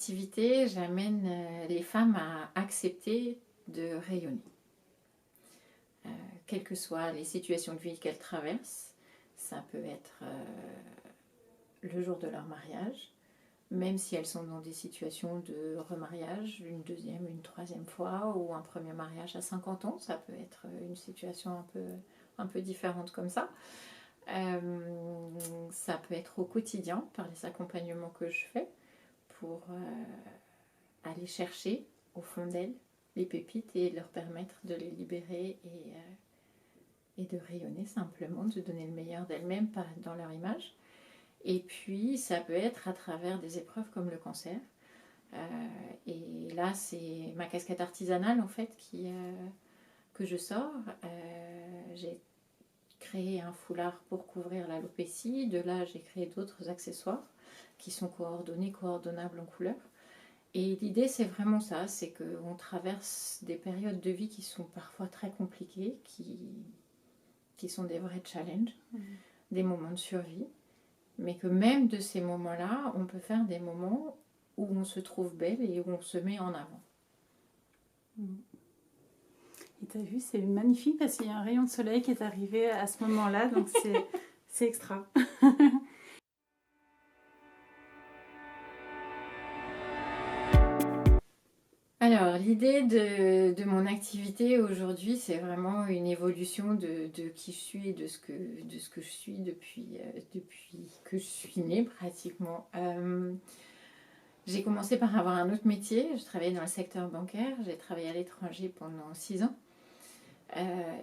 activité, j'amène les femmes à accepter de rayonner. Quelles que soient les situations de vie qu'elles traversent, ça peut être le jour de leur mariage, même si elles sont dans des situations de remariage, une deuxième, une troisième fois, ou un premier mariage à 50 ans, ça peut être une situation un peu différente comme ça. Ça peut être au quotidien, par les accompagnements que je fais, pour aller chercher au fond d'elles les pépites et leur permettre de les libérer et de rayonner simplement, de donner le meilleur d'elles-mêmes dans leur image. Et puis ça peut être à travers des épreuves comme le cancer. Et là c'est ma casquette artisanale en fait que je sors. J'ai créé un foulard pour couvrir l'alopécie. De là j'ai créé d'autres accessoires qui sont coordonnés, coordonnables en couleurs. Et l'idée, c'est vraiment ça, c'est qu'on traverse des périodes de vie qui sont parfois très compliquées, qui sont des vrais challenges, des moments de survie, mais que même de ces moments-là, on peut faire des moments où on se trouve belle et où on se met en avant. Et tu as vu, c'est magnifique parce qu'il y a un rayon de soleil qui est arrivé à ce moment-là, donc c'est extra. Alors, l'idée de mon activité aujourd'hui, c'est vraiment une évolution de qui je suis et de ce que je suis depuis que je suis née pratiquement. J'ai commencé par avoir un autre métier. Je travaillais dans le secteur bancaire. J'ai travaillé à l'étranger pendant 6 ans.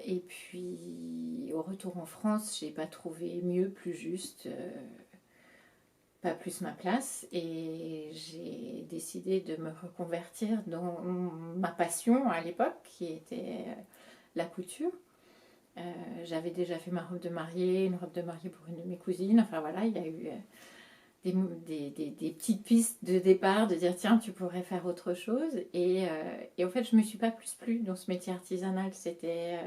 Et puis, au retour en France, j'ai pas trouvé mieux, plus juste, pas plus ma place. Et j'ai décidé de me reconvertir dans ma passion à l'époque, qui était la couture. J'avais déjà fait ma robe de mariée, une robe de mariée pour une de mes cousines. Enfin voilà, il y a eu des petites pistes de départ, de dire tiens, tu pourrais faire autre chose. Et en fait, je ne me suis pas plus plu dans ce métier artisanal. C'était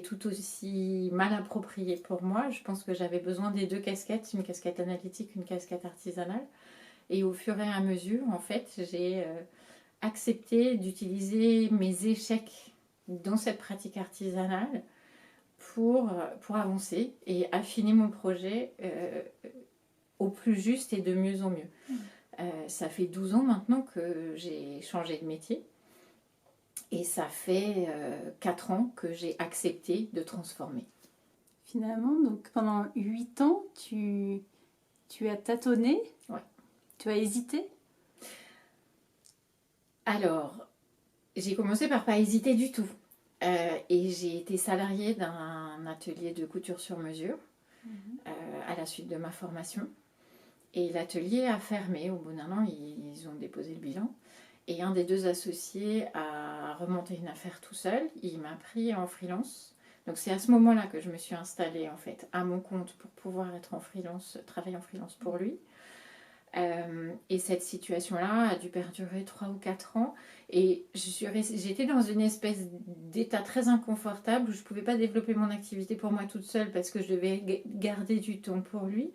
tout aussi mal approprié pour moi. Je pense que j'avais besoin des deux casquettes, une casquette analytique, une casquette artisanale. Et au fur et à mesure, en fait, j'ai accepté d'utiliser mes échecs dans cette pratique artisanale pour avancer et affiner mon projet au plus juste et de mieux en mieux. Ça fait 12 ans maintenant que j'ai changé de métier. Et ça fait 4 ans que j'ai accepté de transformer. Finalement, donc pendant 8 ans, tu as tâtonné. Ouais. Tu as hésité. Alors, j'ai commencé par pas hésiter du tout. Et j'ai été salariée d'un atelier de couture sur mesure à la suite de ma formation. Et l'atelier a fermé. Au bout d'un an, ils ont déposé le bilan. Et un des deux associés a remonté une affaire tout seul. Il m'a pris en freelance. Donc c'est à ce moment-là que je me suis installée en fait à mon compte pour pouvoir être en freelance, travailler en freelance pour lui. Et cette situation-là a dû perdurer 3 ou 4 ans. Et j'étais dans une espèce d'état très inconfortable où je ne pouvais pas développer mon activité pour moi toute seule parce que je devais garder du temps pour lui.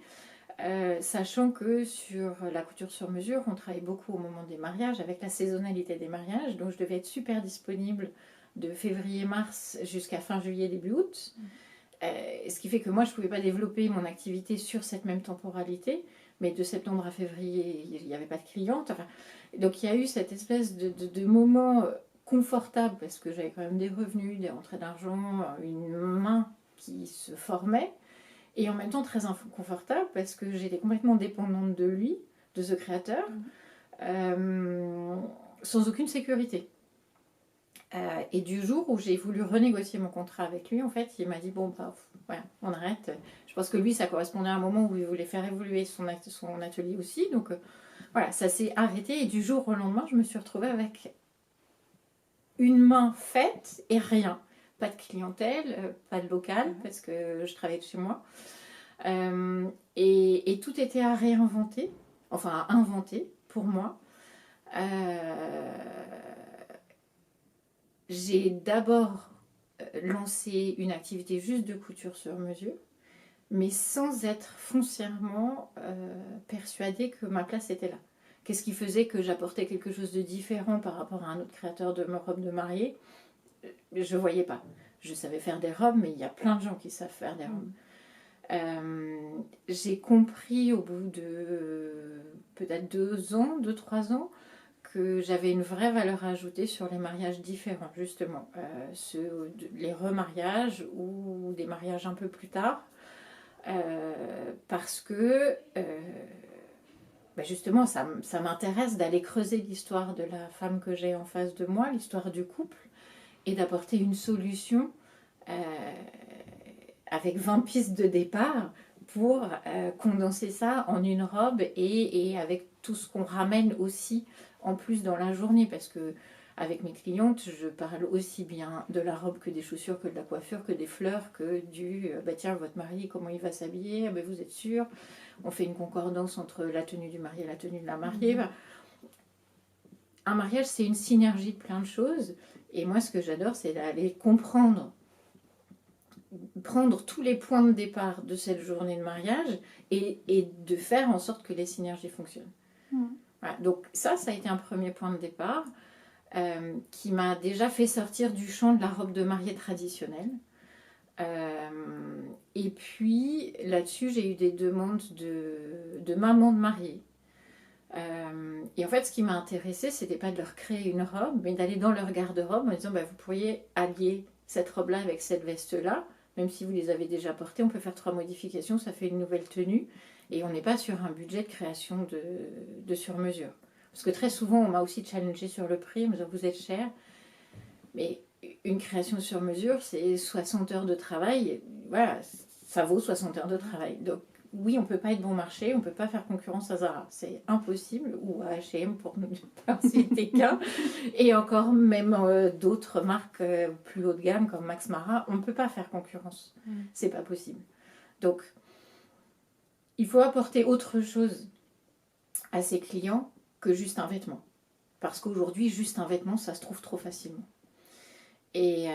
Sachant que sur la couture sur mesure, on travaille beaucoup au moment des mariages avec la saisonnalité des mariages. Donc je devais être super disponible de février-mars jusqu'à fin juillet, début août. Ce qui fait que moi, je ne pouvais pas développer mon activité sur cette même temporalité. Mais de septembre à février, il n'y avait pas de clientes. Enfin, donc il y a eu cette espèce de moment confortable parce que j'avais quand même des revenus, des rentrées d'argent, une main qui se formait. Et en même temps très inconfortable parce que j'étais complètement dépendante de lui, de ce créateur, sans aucune sécurité. Et du jour où j'ai voulu renégocier mon contrat avec lui, en fait, il m'a dit bon, bah, voilà, on arrête. Je pense que lui, ça correspondait à un moment où il voulait faire évoluer son atelier aussi. Donc voilà, ça s'est arrêté. Et du jour au lendemain, je me suis retrouvée avec une main faite et rien. Pas de clientèle, pas de local, parce que je travaillais de chez moi. Et tout était à réinventer, enfin à inventer pour moi. J'ai d'abord lancé une activité juste de couture sur mesure, mais sans être foncièrement persuadée que ma place était là. Qu'est-ce qui faisait que j'apportais quelque chose de différent par rapport à un autre créateur de robes de mariée? Je ne voyais pas. Je savais faire des robes, mais il y a plein de gens qui savent faire des robes. J'ai compris au bout de peut-être 2 ans, 3 ans, que j'avais une vraie valeur ajoutée sur les mariages différents, justement. Les remariages ou des mariages un peu plus tard. Parce que justement, ça m'intéresse d'aller creuser l'histoire de la femme que j'ai en face de moi, l'histoire du couple, et d'apporter une solution avec 20 pistes de départ pour condenser ça en une robe et avec tout ce qu'on ramène aussi en plus dans la journée, parce que avec mes clientes, je parle aussi bien de la robe que des chaussures, que de la coiffure, que des fleurs, que du tiens, votre mari, comment il va s'habiller, vous êtes sûr? On fait une concordance entre la tenue du mari et la tenue de la mariée. Un mariage, c'est une synergie de plein de choses. Et moi, ce que j'adore, c'est d'aller prendre tous les points de départ de cette journée de mariage et de faire en sorte que les synergies fonctionnent. Voilà. Donc ça a été un premier point de départ qui m'a déjà fait sortir du champ de la robe de mariée traditionnelle. Et puis là-dessus, j'ai eu des demandes de mamans de mariée. Et en fait, ce qui m'a intéressée, c'était pas de leur créer une robe, mais d'aller dans leur garde-robe en disant vous pourriez allier cette robe-là avec cette veste-là, même si vous les avez déjà portées, on peut faire 3 modifications, ça fait une nouvelle tenue, et on n'est pas sur un budget de création de sur-mesure. Parce que très souvent, on m'a aussi challengé sur le prix, en me disant vous êtes cher, mais une création sur mesure, c'est 60 heures de travail, voilà, ça vaut 60 heures de travail. Donc oui, on ne peut pas être bon marché, on ne peut pas faire concurrence à Zara, c'est impossible, ou à H&M pour ne pas citer qu'un, et encore même d'autres marques plus haut de gamme comme Max Mara, on ne peut pas faire concurrence, c'est pas possible. Donc, il faut apporter autre chose à ses clients que juste un vêtement, parce qu'aujourd'hui, juste un vêtement, ça se trouve trop facilement. Et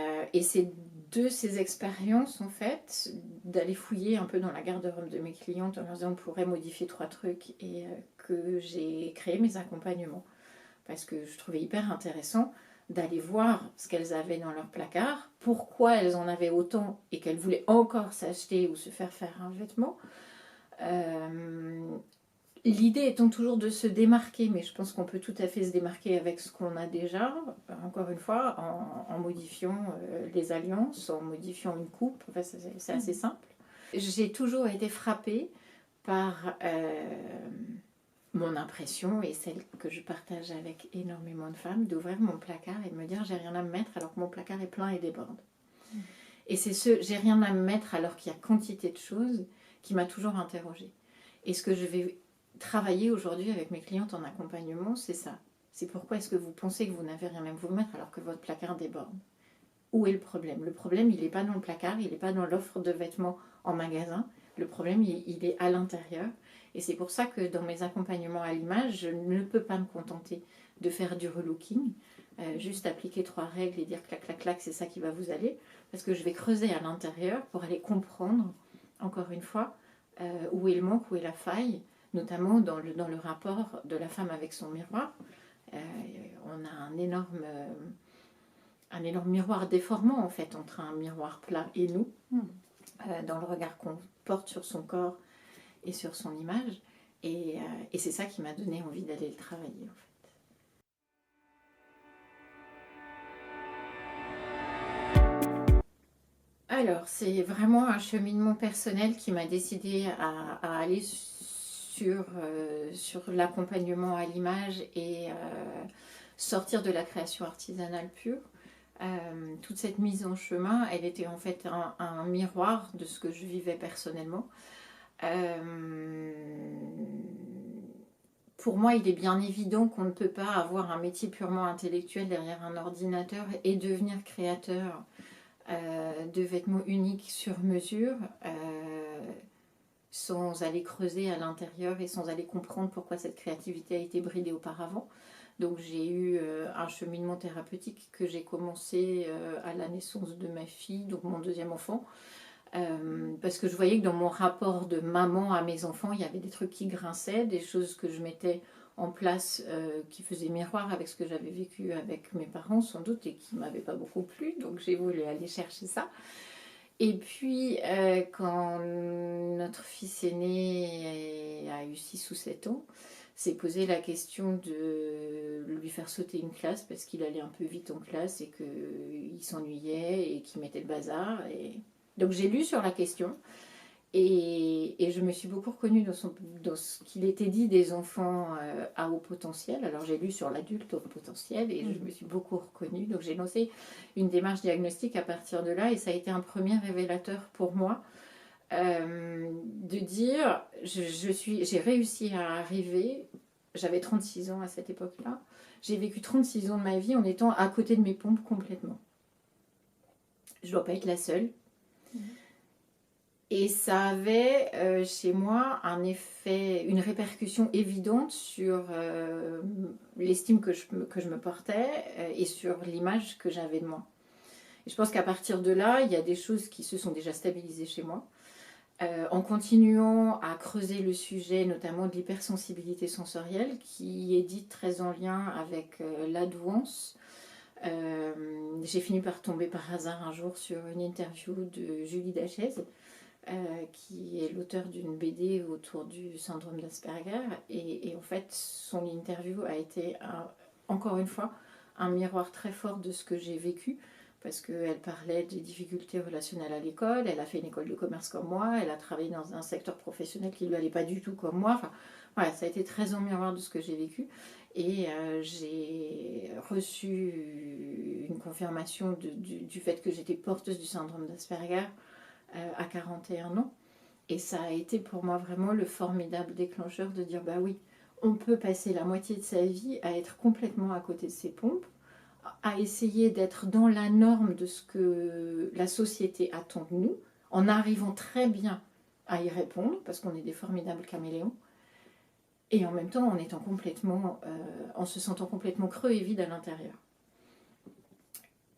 c'est de ces expériences, en fait, d'aller fouiller un peu dans la garde-robe de mes clientes en leur disant on pourrait modifier 3 trucs et que j'ai créé mes accompagnements. Parce que je trouvais hyper intéressant d'aller voir ce qu'elles avaient dans leur placard, pourquoi elles en avaient autant et qu'elles voulaient encore s'acheter ou se faire un vêtement. L'idée étant toujours de se démarquer, mais je pense qu'on peut tout à fait se démarquer avec ce qu'on a déjà, encore une fois, en modifiant les alliances, en modifiant une coupe, enfin, c'est assez simple. J'ai toujours été frappée par mon impression, et celle que je partage avec énormément de femmes, d'ouvrir mon placard et de me dire j'ai rien à me mettre alors que mon placard est plein et déborde. Et c'est ce j'ai rien à me mettre alors qu'il y a quantité de choses qui m'a toujours interrogée. Et ce que je vais travailler aujourd'hui avec mes clientes en accompagnement, c'est ça. C'est pourquoi est-ce que vous pensez que vous n'avez rien à vous mettre alors que votre placard déborde? Où est le problème? Le problème, il n'est pas dans le placard, il n'est pas dans l'offre de vêtements en magasin. Le problème, il est à l'intérieur. Et c'est pour ça que dans mes accompagnements à l'image, je ne peux pas me contenter de faire du relooking, juste appliquer 3 règles et dire clac, clac, clac, c'est ça qui va vous aller. Parce que je vais creuser à l'intérieur pour aller comprendre, encore une fois, où est le manque, où est la faille, notamment dans le rapport de la femme avec son miroir. On a un énorme miroir déformant en fait entre un miroir plat et nous, dans le regard qu'on porte sur son corps et sur son image. Et c'est ça qui m'a donné envie d'aller le travailler en fait. Alors, c'est vraiment un cheminement personnel qui m'a décidé à aller sur l'accompagnement à l'image et sortir de la création artisanale pure. Toute cette mise en chemin, elle était en fait un miroir de ce que je vivais personnellement. Pour moi, il est bien évident qu'on ne peut pas avoir un métier purement intellectuel derrière un ordinateur et devenir créateur de vêtements uniques sur mesure sans aller creuser à l'intérieur et sans aller comprendre pourquoi cette créativité a été bridée auparavant. Donc j'ai eu un cheminement thérapeutique que j'ai commencé à la naissance de ma fille, donc mon 2e enfant, parce que je voyais que dans mon rapport de maman à mes enfants, il y avait des trucs qui grinçaient, des choses que je mettais en place qui faisait miroir avec ce que j'avais vécu avec mes parents sans doute et qui m'avait pas beaucoup plu, donc j'ai voulu aller chercher ça. Et puis quand notre fils aîné a eu 6 ou 7 ans, s'est posé la question de lui faire sauter une classe parce qu'il allait un peu vite en classe et qu'il s'ennuyait et qu'il mettait le bazar. Et... Donc j'ai lu sur la question. Et je me suis beaucoup reconnue dans ce qu'il était dit des enfants à haut potentiel. Alors j'ai lu sur l'adulte haut potentiel et je me suis beaucoup reconnue. Donc j'ai lancé une démarche diagnostique à partir de là et ça a été un premier révélateur pour moi de dire j'ai réussi à arriver, j'avais 36 ans à cette époque-là, j'ai vécu 36 ans de ma vie en étant à côté de mes pompes complètement. Je ne dois pas être la seule. Et ça avait chez moi un effet, une répercussion évidente sur l'estime que je me portais et sur l'image que j'avais de moi. Et je pense qu'à partir de là, il y a des choses qui se sont déjà stabilisées chez moi. En continuant à creuser le sujet, notamment de l'hypersensibilité sensorielle, qui est dite très en lien avec l'adouance, j'ai fini par tomber par hasard un jour sur une interview de Julie Dachaise, qui est l'auteur d'une BD autour du syndrome d'Asperger. Et en fait, son interview a été, encore une fois, un miroir très fort de ce que j'ai vécu, parce qu'elle parlait des difficultés relationnelles à l'école, elle a fait une école de commerce comme moi, elle a travaillé dans un secteur professionnel qui ne lui allait pas du tout comme moi. Enfin, voilà, ça a été très en miroir de ce que j'ai vécu. Et j'ai reçu une confirmation du fait que j'étais porteuse du syndrome d'Asperger à 41 ans. Et ça a été pour moi vraiment le formidable déclencheur de dire bah oui, on peut passer la moitié de sa vie à être complètement à côté de ses pompes, à essayer d'être dans la norme de ce que la société attend de nous, en arrivant très bien à y répondre, parce qu'on est des formidables caméléons, et en même temps en étant complètement, en se sentant complètement creux et vide à l'intérieur.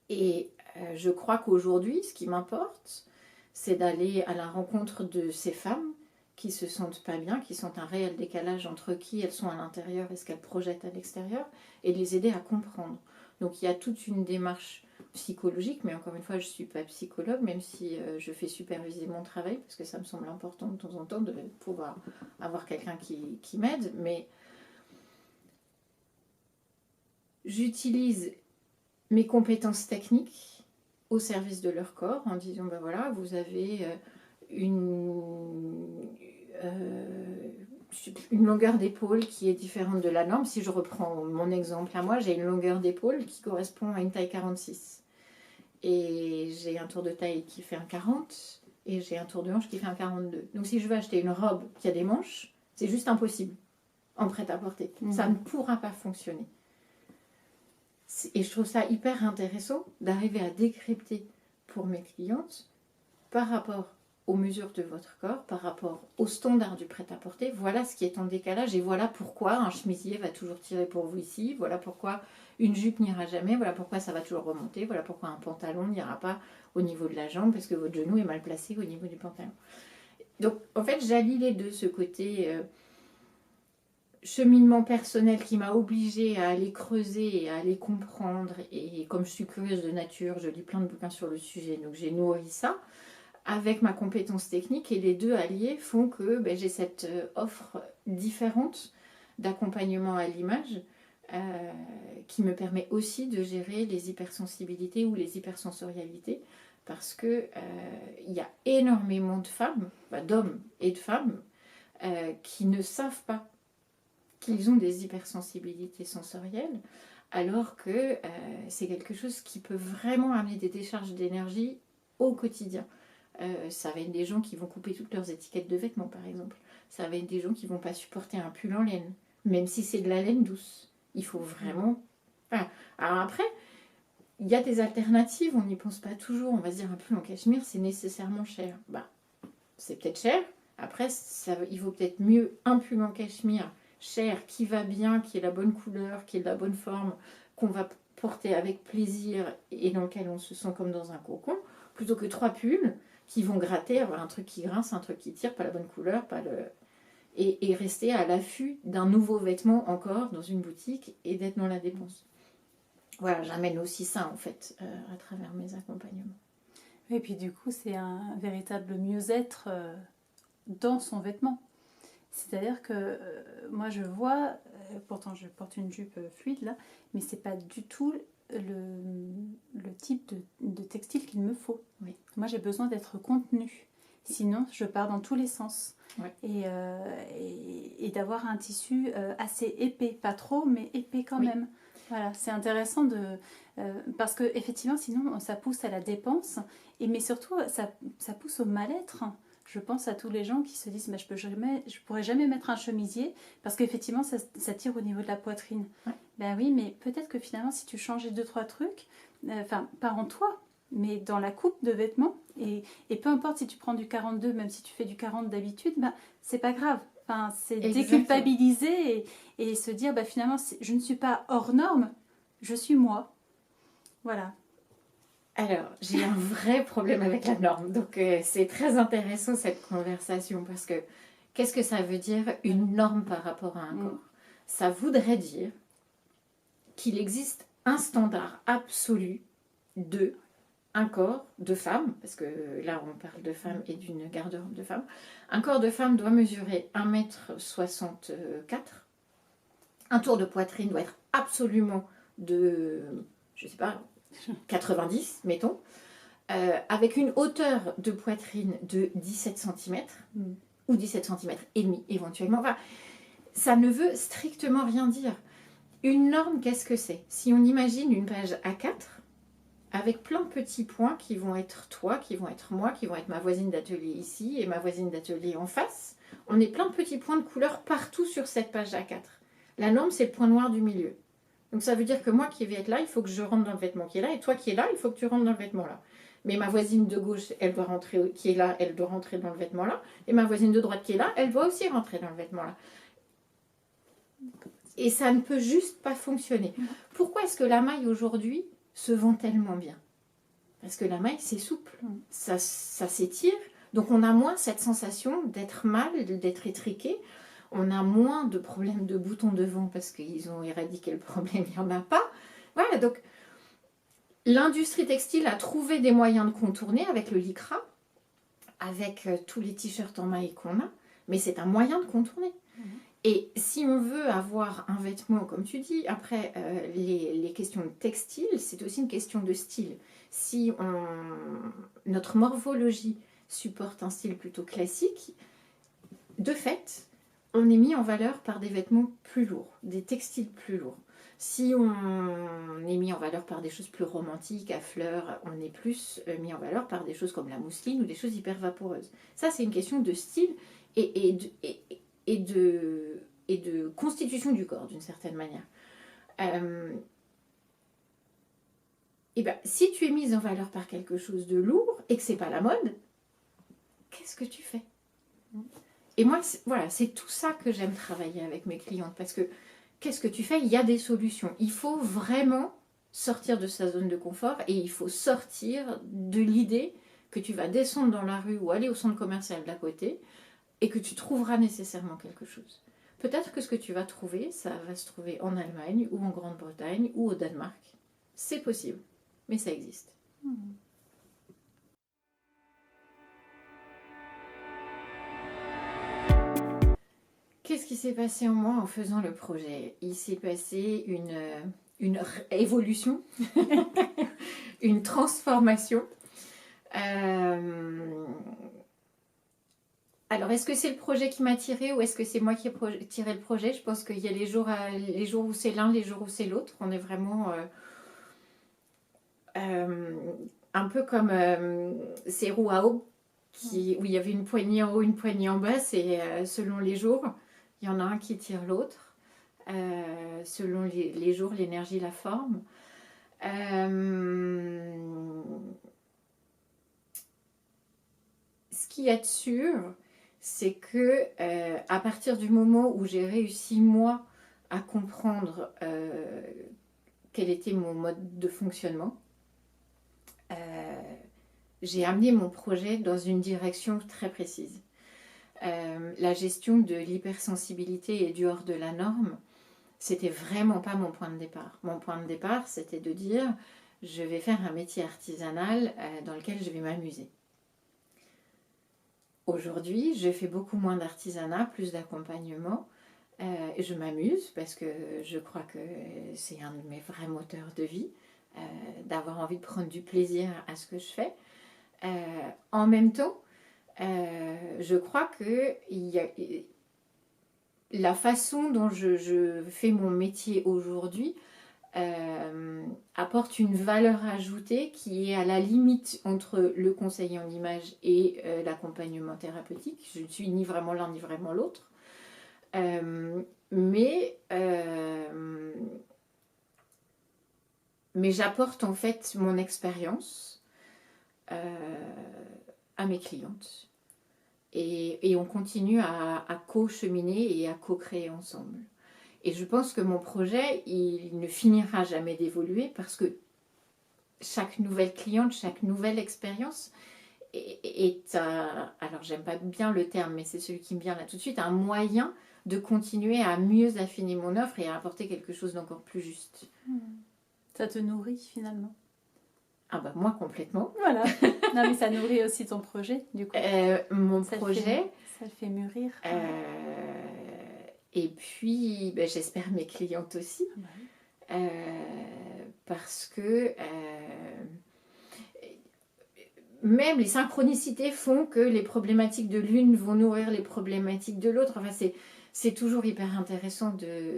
Et je crois qu'aujourd'hui, ce qui m'importe, c'est d'aller à la rencontre de ces femmes qui se sentent pas bien, qui sentent un réel décalage entre qui elles sont à l'intérieur et ce qu'elles projettent à l'extérieur, et de les aider à comprendre. Donc il y a toute une démarche psychologique, mais encore une fois, je ne suis pas psychologue, même si je fais superviser mon travail, parce que ça me semble important de temps en temps de pouvoir avoir quelqu'un qui m'aide, mais j'utilise mes compétences techniques au service de leur corps en disant ben voilà, vous avez une longueur d'épaule qui est différente de la norme. Si je reprends mon exemple à moi, j'ai une longueur d'épaule qui correspond à une taille 46 et j'ai un tour de taille qui fait un 40 et j'ai un tour de hanche qui fait un 42. Donc si je veux acheter une robe qui a des manches, c'est juste impossible en prêt-à-porter. Ça ne pourra pas fonctionner. Et je trouve ça hyper intéressant d'arriver à décrypter pour mes clientes par rapport aux mesures de votre corps, par rapport aux standards du prêt-à-porter. Voilà ce qui est en décalage et voilà pourquoi un chemisier va toujours tirer pour vous ici, voilà pourquoi une jupe n'ira jamais, voilà pourquoi ça va toujours remonter, voilà pourquoi un pantalon n'ira pas au niveau de la jambe parce que votre genou est mal placé au niveau du pantalon. Donc en fait j'allie les deux, ce côté cheminement personnel qui m'a obligée à aller creuser et à aller comprendre, et comme je suis curieuse de nature, je lis plein de bouquins sur le sujet, donc j'ai nourri ça avec ma compétence technique, et les deux alliés font que j'ai cette offre différente d'accompagnement à l'image qui me permet aussi de gérer les hypersensibilités ou les hypersensorialités, parce que il y a énormément de femmes, d'hommes et de femmes qui ne savent pas qu'ils ont des hypersensibilités sensorielles, alors que c'est quelque chose qui peut vraiment amener des décharges d'énergie au quotidien. Ça va être des gens qui vont couper toutes leurs étiquettes de vêtements, par exemple. Ça va être des gens qui ne vont pas supporter un pull en laine, même si c'est de la laine douce. Il faut vraiment... Enfin, alors après, il y a des alternatives, on n'y pense pas toujours. On va se dire un pull en cachemire, c'est nécessairement cher. C'est peut-être cher. Après, il vaut peut-être mieux un pull en cachemire cher, qui va bien, qui est la bonne couleur, qui est de la bonne forme, qu'on va porter avec plaisir et dans lequel on se sent comme dans un cocon, plutôt que 3 pulls qui vont gratter, avoir un truc qui grince, un truc qui tire, pas la bonne couleur, pas le... et rester à l'affût d'un nouveau vêtement encore dans une boutique et d'être dans la dépense. Voilà, j'amène aussi ça en fait à travers mes accompagnements. Et puis du coup, c'est un véritable mieux-être dans son vêtement. C'est-à-dire que moi je vois, pourtant je porte une jupe fluide là, mais c'est pas du tout le type de textile qu'il me faut. Oui. Moi j'ai besoin d'être contenue, sinon je pars dans tous les sens. Ouais. Et d'avoir un tissu assez épais, pas trop, mais épais quand Oui. même. Voilà, c'est intéressant parce que effectivement sinon ça pousse à la dépense, mais surtout ça pousse au mal-être. Je pense à tous les gens qui se disent bah, je pourrais jamais mettre un chemisier parce qu'effectivement ça tire au niveau de la poitrine. Ouais. Ben oui, mais peut-être que finalement si tu changeais 2-3 trucs, enfin pas en toi, mais dans la coupe de vêtements, et peu importe si tu prends du 42, même si tu fais du 40 d'habitude, ben, c'est pas grave. Enfin, c'est déculpabiliser et se dire bah, finalement je ne suis pas hors norme, je suis moi. Voilà. Alors, j'ai un vrai problème avec la norme. Donc, c'est très intéressant cette conversation parce que qu'est-ce que ça veut dire une norme par rapport à un corps? Ça voudrait dire qu'il existe un standard absolu de un corps de femme, parce que là on parle de femme et d'une garde-robe de femme. Un corps de femme doit mesurer 1,64 m. Un tour de poitrine doit être absolument de, je sais pas, 90, mettons. Avec une hauteur de poitrine de 17 cm ou 17 cm et demi éventuellement. Enfin, ça ne veut strictement rien dire. Une norme, qu'est-ce que c'est? Si on imagine une page A4 avec plein de petits points qui vont être toi, qui vont être moi, qui vont être ma voisine d'atelier ici et ma voisine d'atelier en face, on est plein de petits points de couleur partout sur cette page A4. La norme, c'est le point noir du milieu. Donc ça veut dire que moi qui vais être là, il faut que je rentre dans le vêtement qui est là, et toi qui es là, il faut que tu rentres dans le vêtement là. Mais ma voisine de gauche, elle doit rentrer, qui est là, elle doit rentrer dans le vêtement là, et ma voisine de droite qui est là, elle doit aussi rentrer dans le vêtement là. Et ça ne peut juste pas fonctionner. Pourquoi est-ce que la maille aujourd'hui se vend tellement bien? Parce que la maille, c'est souple, ça s'étire, donc on a moins cette sensation d'être mal, d'être étriqué. On a moins de problèmes de boutons devant parce qu'ils ont éradiqué le problème, il n'y en a pas. Voilà, donc l'industrie textile a trouvé des moyens de contourner avec le lycra, avec tous les t-shirts en maille qu'on a, mais c'est un moyen de contourner. Et si on veut avoir un vêtement, comme tu dis, après les questions de textile, c'est aussi une question de style. Si notre morphologie supporte un style plutôt classique, de fait, on est mis en valeur par des vêtements plus lourds, des textiles plus lourds. Si on est mis en valeur par des choses plus romantiques, à fleurs, on est plus mis en valeur par des choses comme la mousseline ou des choses hyper vaporeuses. Ça, c'est une question de style et de constitution du corps, d'une certaine manière. Et ben, si tu es mise en valeur par quelque chose de lourd et que c'est pas la mode, qu'est-ce que tu fais? Et moi, voilà, c'est tout ça que j'aime travailler avec mes clientes, parce que qu'est-ce que tu fais? Il y a des solutions. Il faut vraiment sortir de sa zone de confort et il faut sortir de l'idée que tu vas descendre dans la rue ou aller au centre commercial d'à côté et que tu trouveras nécessairement quelque chose. Peut-être que ce que tu vas trouver, ça va se trouver en Allemagne ou en Grande-Bretagne ou au Danemark. C'est possible, mais ça existe. Qu'est-ce qui s'est passé en moi en faisant le projet? Il s'est passé une évolution, une transformation. Alors, est-ce que c'est le projet qui m'a tiré ou est-ce que c'est moi qui ai tiré le projet? Je pense qu'il y a les jours où c'est l'un, les jours où c'est l'autre. On est vraiment un peu comme ces roues à eau où il y avait une poignée en haut, une poignée en bas. C'est selon les jours, il y en a un qui tire l'autre. Selon les jours, l'énergie, la forme. Ce qu'il y a de sûr, c'est que à partir du moment où j'ai réussi moi à comprendre quel était mon mode de fonctionnement, j'ai amené mon projet dans une direction très précise. La gestion de l'hypersensibilité et du hors de la norme, c'était vraiment pas mon point de départ. Mon point de départ, c'était de dire, je vais faire un métier artisanal dans lequel je vais m'amuser. Aujourd'hui, je fais beaucoup moins d'artisanat, plus d'accompagnement. Je m'amuse parce que je crois que c'est un de mes vrais moteurs de vie, d'avoir envie de prendre du plaisir à ce que je fais. En même temps, je crois que la façon dont je fais mon métier aujourd'hui apporte une valeur ajoutée qui est à la limite entre le conseil en image et l'accompagnement thérapeutique. Je ne suis ni vraiment l'un ni vraiment l'autre. Mais j'apporte en fait mon expérience à mes clientes. Et on continue à co-cheminer et à co-créer ensemble. Et je pense que mon projet, il ne finira jamais d'évoluer parce que chaque nouvelle cliente, chaque nouvelle expérience alors j'aime pas bien le terme, mais c'est celui qui me vient là tout de suite, un moyen de continuer à mieux affiner mon offre et à apporter quelque chose d'encore plus juste. Ça te nourrit finalement? Ah bah moi complètement. Voilà. Non mais ça nourrit aussi ton projet du coup. Mon projet. Ça le fait mûrir. Et puis bah, j'espère mes clientes aussi. Parce que même les synchronicités font que les problématiques de l'une vont nourrir les problématiques de l'autre. Enfin, c'est toujours hyper intéressant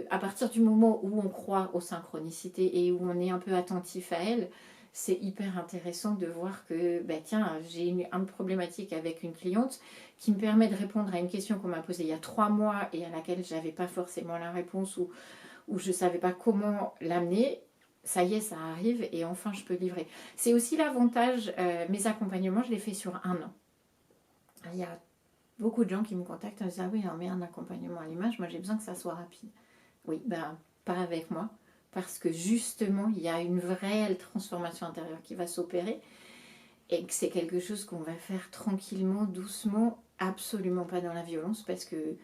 à partir du moment où on croit aux synchronicités et où on est un peu attentif à elles, c'est hyper intéressant de voir que, bah, tiens, j'ai une problématique avec une cliente qui me permet de répondre à une question qu'on m'a posée il y a 3 mois et à laquelle je n'avais pas forcément la réponse ou je ne savais pas comment l'amener. Ça y est, ça arrive et enfin je peux livrer. C'est aussi l'avantage, mes accompagnements, je les fais sur 1 an. Il y a beaucoup de gens qui me contactent en disant ah oui, on met un accompagnement à l'image, moi j'ai besoin que ça soit rapide. Oui, ben pas avec moi, parce que justement il y a une vraie transformation intérieure qui va s'opérer et que c'est quelque chose qu'on va faire tranquillement, doucement, absolument pas dans la violence, parce que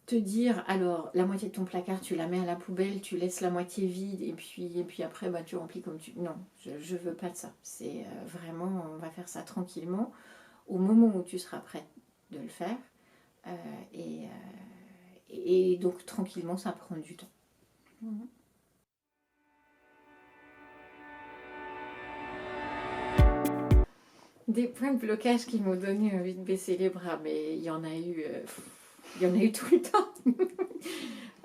te dire, alors la moitié de ton placard tu la mets à la poubelle, tu laisses la moitié vide et puis après bah, tu remplis comme tu... Non, je veux pas de ça. C'est vraiment, on va faire ça tranquillement au moment où tu seras prête de le faire. Et donc tranquillement ça prend du temps. Des points de blocage qui m'ont donné envie de baisser les bras, mais il y en a eu... Il y en a eu tout le temps.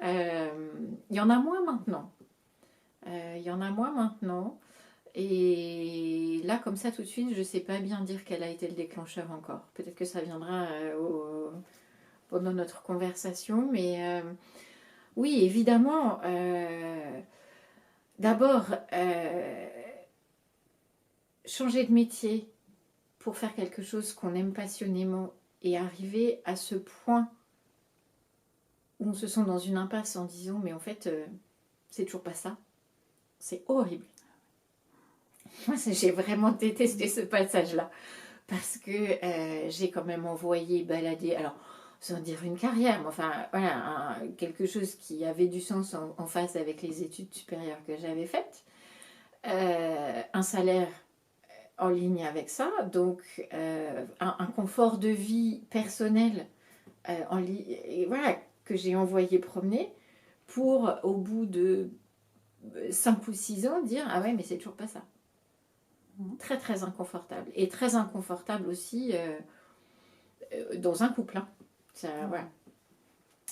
Il y en a moins maintenant. Et là, comme ça, tout de suite, je ne sais pas bien dire quel a été le déclencheur encore. Peut-être que ça viendra pendant notre conversation. Mais oui, évidemment. D'abord, changer de métier pour faire quelque chose qu'on aime passionnément et arriver à ce point où on se sent dans une impasse en disant mais en fait c'est toujours pas ça, c'est horrible. Moi j'ai vraiment détesté ce passage là parce que j'ai quand même envoyé balader, alors sans dire une carrière, mais enfin voilà, quelque chose qui avait du sens en face avec les études supérieures que j'avais faites, un salaire en ligne avec ça, donc un confort de vie personnel et voilà, que j'ai envoyé promener pour, au bout de 5 ou 6 ans, dire ah ouais, mais c'est toujours pas ça. Très très inconfortable. Et très inconfortable aussi dans un couple. Hein. Voilà.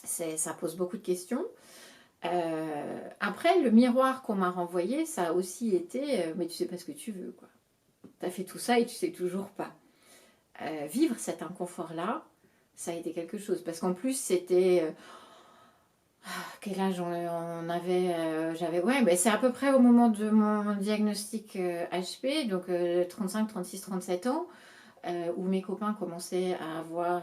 Ça pose beaucoup de questions. Après, le miroir qu'on m'a renvoyé, ça a aussi été mais tu sais pas ce que tu veux, quoi. T'as fait tout ça et tu sais toujours pas. Vivre cet inconfort-là, ça a été quelque chose. Parce qu'en plus, c'était... quel âge on avait j'avais, ouais, ben c'est à peu près au moment de mon diagnostic HP, donc 35, 36, 37 ans, où mes copains commençaient à avoir,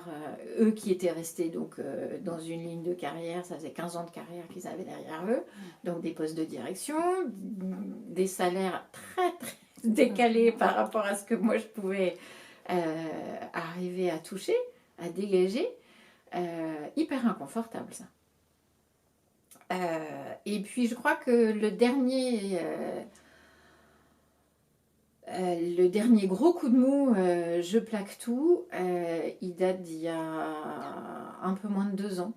eux qui étaient restés donc, dans une ligne de carrière, ça faisait 15 ans de carrière qu'ils avaient derrière eux, donc des postes de direction, des salaires très très décalés par rapport à ce que moi je pouvais arriver à toucher. à dégager. Hyper inconfortable ça. Et puis je crois que le dernier gros coup de mou, je plaque tout, il date d'il y a un peu moins de 2 ans,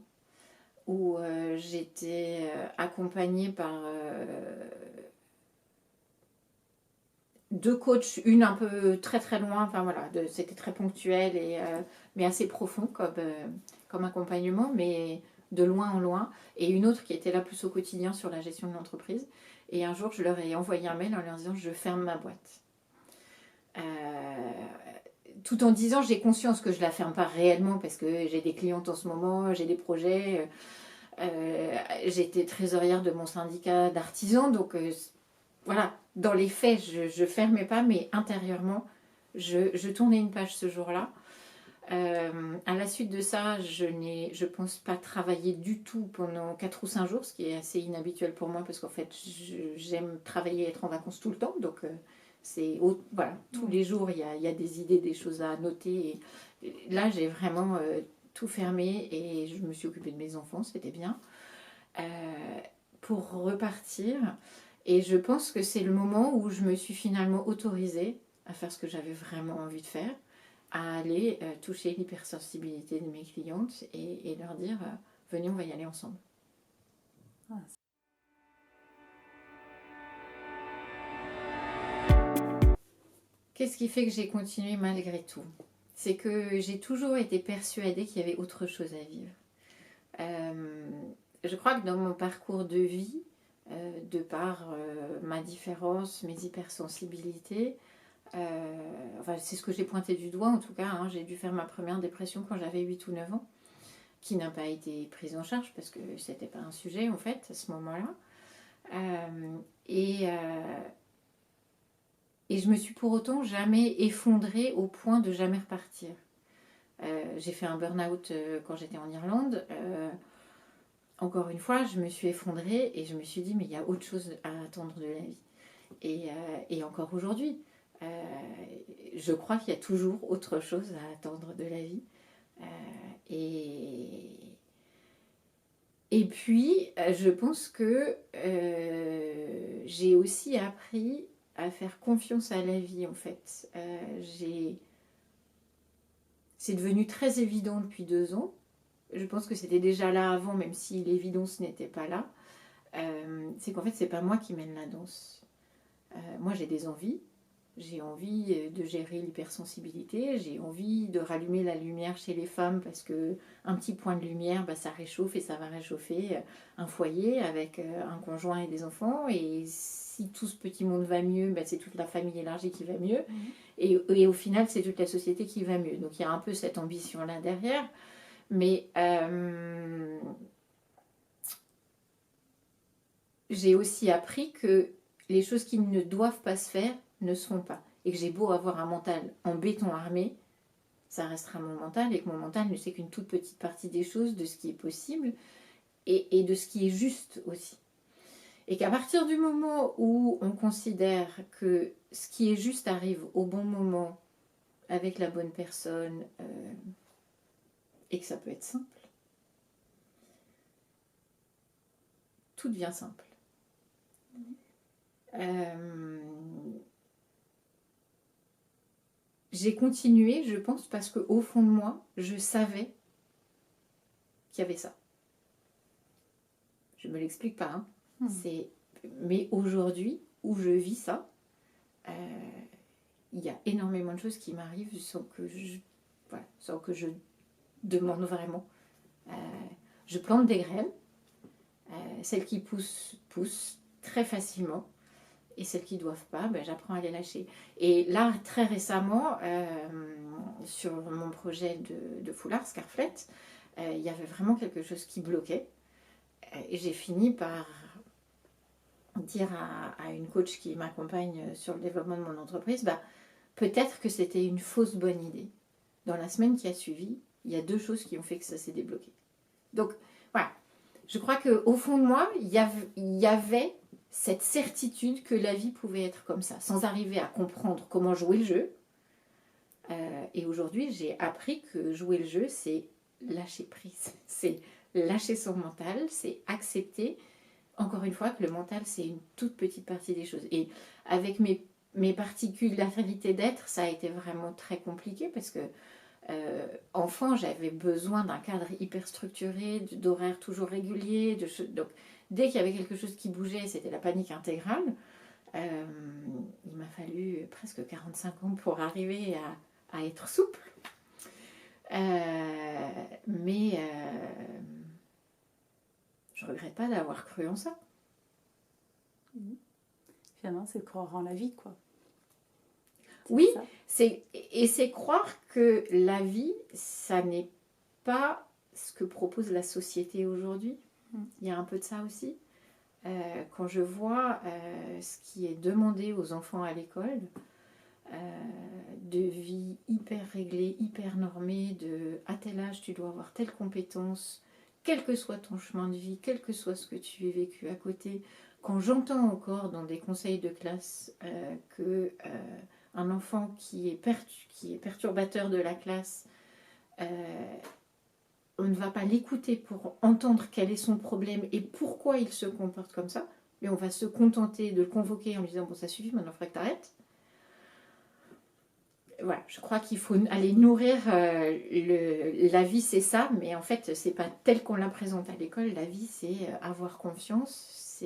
où j'étais accompagnée par 2 coachs, une un peu très très loin, enfin voilà, c'était très ponctuel, mais assez profond comme accompagnement, mais de loin en loin, et une autre qui était là plus au quotidien sur la gestion de l'entreprise. Et un jour, je leur ai envoyé un mail en leur disant je ferme ma boîte. Tout en disant j'ai conscience que je la ferme pas réellement parce que j'ai des clientes en ce moment, j'ai des projets. J'étais trésorière de mon syndicat d'artisans, donc voilà, dans les faits, je fermais pas, mais intérieurement, je tournais une page ce jour-là. À la suite de ça, je pense pas travailler du tout pendant 4 ou 5 jours, ce qui est assez inhabituel pour moi parce qu'en fait, j'aime travailler et être en vacances tout le temps. Donc, voilà, tous les jours, il y a des idées, des choses à noter. Et là, j'ai vraiment tout fermé et je me suis occupée de mes enfants, c'était bien. Pour repartir. Et je pense que c'est le moment où je me suis finalement autorisée à faire ce que j'avais vraiment envie de faire, à aller toucher l'hypersensibilité de mes clientes et leur dire venez, on va y aller ensemble. Qu'est-ce qui fait que j'ai continué malgré tout? C'est que j'ai toujours été persuadée qu'il y avait autre chose à vivre. Je crois que dans mon parcours de vie, de par ma différence, mes hypersensibilités, enfin, c'est ce que j'ai pointé du doigt en tout cas, hein, j'ai dû faire ma première dépression quand j'avais 8 ou 9 ans, qui n'a pas été prise en charge parce que c'était pas un sujet en fait à ce moment-là. Et je me suis pour autant jamais effondrée au point de jamais repartir. J'ai fait un burn-out quand j'étais en Irlande. Encore une fois, je me suis effondrée et je me suis dit mais il y a autre chose à attendre de la vie. Et encore aujourd'hui, je crois qu'il y a toujours autre chose à attendre de la vie. Et puis, je pense que j'ai aussi appris à faire confiance à la vie, en fait. C'est devenu très évident depuis 2 ans. Je pense que c'était déjà là avant, même si l'évidence n'était pas là. C'est qu'en fait, c'est pas moi qui mène la danse. Moi, j'ai des envies. J'ai envie de gérer l'hypersensibilité, j'ai envie de rallumer la lumière chez les femmes parce que un petit point de lumière, ça réchauffe et ça va réchauffer un foyer avec un conjoint et des enfants. Et si tout ce petit monde va mieux, c'est toute la famille élargie qui va mieux. Et au final, c'est toute la société qui va mieux. Donc il y a un peu cette ambition-là derrière. Mais j'ai aussi appris que les choses qui ne doivent pas se faire ne se font pas. Et que j'ai beau avoir un mental en béton armé, ça restera mon mental et que mon mental ne sait qu'une toute petite partie des choses, de ce qui est possible et de ce qui est juste aussi. Et qu'à partir du moment où on considère que ce qui est juste arrive au bon moment, avec la bonne personne, et que ça peut être simple, tout devient simple. J'ai continué, je pense, parce qu'au fond de moi, je savais qu'il y avait ça. Je ne me l'explique pas. Hein. Mais aujourd'hui, où je vis ça, il y a énormément de choses qui m'arrivent sans que je demande vraiment. Je plante des graines. Celles qui poussent très facilement. Et celles qui ne doivent pas, j'apprends à les lâcher. Et là, très récemment, sur mon projet de foulard, Scarflet, il y avait vraiment quelque chose qui bloquait. Et j'ai fini par dire à une coach qui m'accompagne sur le développement de mon entreprise, peut-être que c'était une fausse bonne idée. Dans la semaine qui a suivi, il y a 2 choses qui ont fait que ça s'est débloqué. Donc, voilà. Je crois qu'au fond de moi, il y avait cette certitude que la vie pouvait être comme ça, sans arriver à comprendre comment jouer le jeu. Et aujourd'hui, j'ai appris que jouer le jeu, c'est lâcher prise. C'est lâcher son mental, c'est accepter, encore une fois, que le mental, c'est une toute petite partie des choses. Et avec mes particularités d'être, ça a été vraiment très compliqué parce que enfant, j'avais besoin d'un cadre hyper structuré, d'horaires toujours réguliers. Donc, dès qu'il y avait quelque chose qui bougeait, c'était la panique intégrale. Il m'a fallu presque 45 ans pour arriver à être souple. Mais je regrette pas d'avoir cru en ça. Finalement, c'est croire en la vie, quoi. Oui, c'est croire que la vie, ça n'est pas ce que propose la société aujourd'hui. Il y a un peu de ça aussi. Quand je vois ce qui est demandé aux enfants à l'école, de vie hyper réglée, hyper normée, à tel âge tu dois avoir telle compétence, quel que soit ton chemin de vie, quel que soit ce que tu aies vécu à côté. Quand j'entends encore dans des conseils de classe que un enfant qui est perturbateur de la classe, on ne va pas l'écouter pour entendre quel est son problème et pourquoi il se comporte comme ça, mais on va se contenter de le convoquer en lui disant « bon, ça suffit, maintenant il faudrait que tu arrêtes ». Voilà, je crois qu'il faut aller nourrir la vie, c'est ça, mais en fait, c'est pas tel qu'on la présente à l'école. La vie, c'est avoir confiance,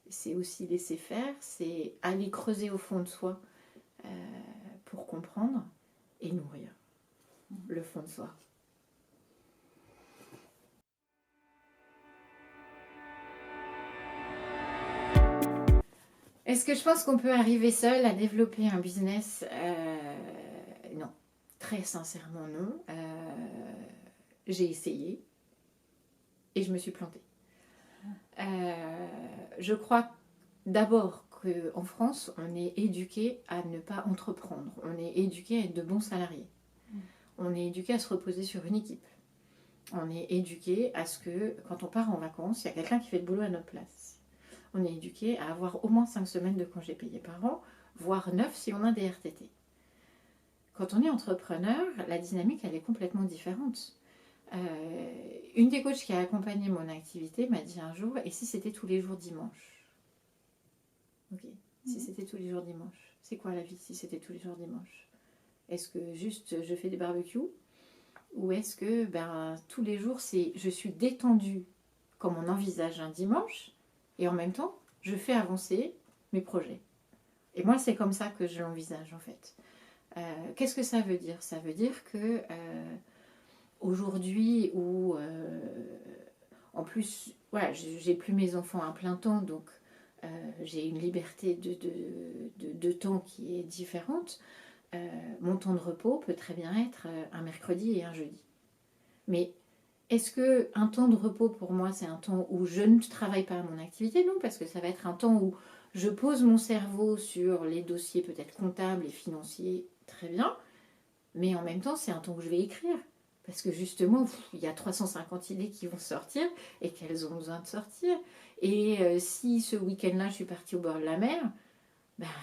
c'est aussi laisser faire, c'est aller creuser au fond de soi pour comprendre et nourrir le fond de soi. Est-ce que je pense qu'on peut arriver seul à développer un business Non. Très sincèrement, non. J'ai essayé et je me suis plantée. Je crois d'abord qu'en France, on est éduqué à ne pas entreprendre. On est éduqué à être de bons salariés. On est éduqué à se reposer sur une équipe. On est éduqué à ce que, quand on part en vacances, il y a quelqu'un qui fait le boulot à notre place. On est éduqué à avoir au moins 5 semaines de congés payés par an, voire 9 si on a des RTT. Quand on est entrepreneur, la dynamique, elle est complètement différente. Une des coachs qui a accompagné mon activité m'a dit un jour, et si c'était tous les jours dimanche? Ok, si c'était tous les jours dimanche. C'est quoi la vie si c'était tous les jours dimanche? Est-ce que juste je fais des barbecues? Ou est-ce que tous les jours, je suis détendue comme on envisage un dimanche, et en même temps, je fais avancer mes projets. Et moi, c'est comme ça que je l'envisage en fait. Qu'est-ce que ça veut dire? Ça veut dire que aujourd'hui, où en plus, voilà, j'ai plus mes enfants à plein temps, donc j'ai une liberté de temps qui est différente. Mon temps de repos peut très bien être un mercredi et un jeudi. Mais est-ce qu'un temps de repos pour moi, c'est un temps où je ne travaille pas à mon activité? Non, parce que ça va être un temps où je pose mon cerveau sur les dossiers peut-être comptables et financiers, très bien, mais en même temps, c'est un temps où je vais écrire. Parce que justement, il y a 350 idées qui vont sortir et qu'elles ont besoin de sortir. Et si ce week-end-là, je suis partie au bord de la mer,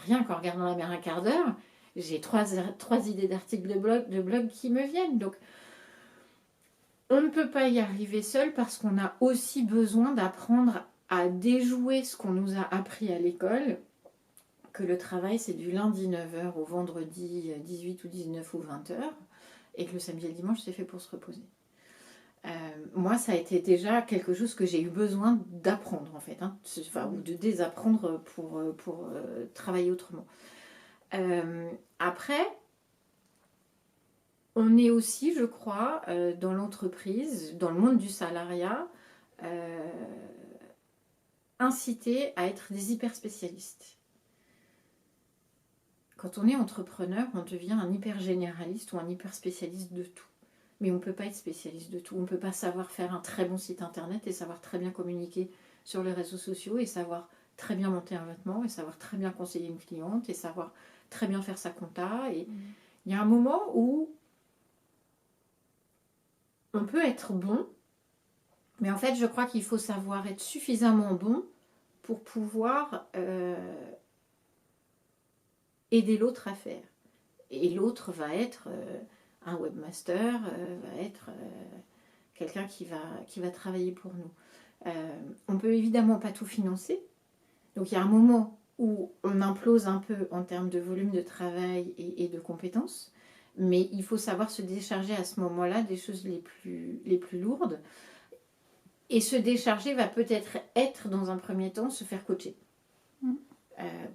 rien qu'en regardant la mer un quart d'heure, j'ai trois idées d'articles de blog qui me viennent. Donc, on ne peut pas y arriver seul parce qu'on a aussi besoin d'apprendre à déjouer ce qu'on nous a appris à l'école, que le travail c'est du lundi 9h au vendredi 18 ou 19 ou 20h, et que le samedi et le dimanche c'est fait pour se reposer. Moi ça a été déjà quelque chose que j'ai eu besoin d'apprendre en fait, ou de désapprendre pour travailler autrement. Après, on est aussi, je crois, dans l'entreprise, dans le monde du salariat, incité à être des hyper spécialistes. Quand on est entrepreneur, on devient un hyper généraliste ou un hyper spécialiste de tout. Mais on ne peut pas être spécialiste de tout. On ne peut pas savoir faire un très bon site internet et savoir très bien communiquer sur les réseaux sociaux et savoir très bien monter un vêtement et savoir très bien conseiller une cliente et savoir très bien faire sa compta. Et il y a un moment où on peut être bon, mais en fait, je crois qu'il faut savoir être suffisamment bon pour pouvoir aider l'autre à faire. Et l'autre va être un webmaster, va être quelqu'un qui va travailler pour nous. On ne peut évidemment pas tout financer. Donc il y a un moment où on implose un peu en termes de volume de travail et de compétences, mais il faut savoir se décharger à ce moment-là des choses les plus lourdes. Et se décharger va peut-être être, dans un premier temps, se faire coacher.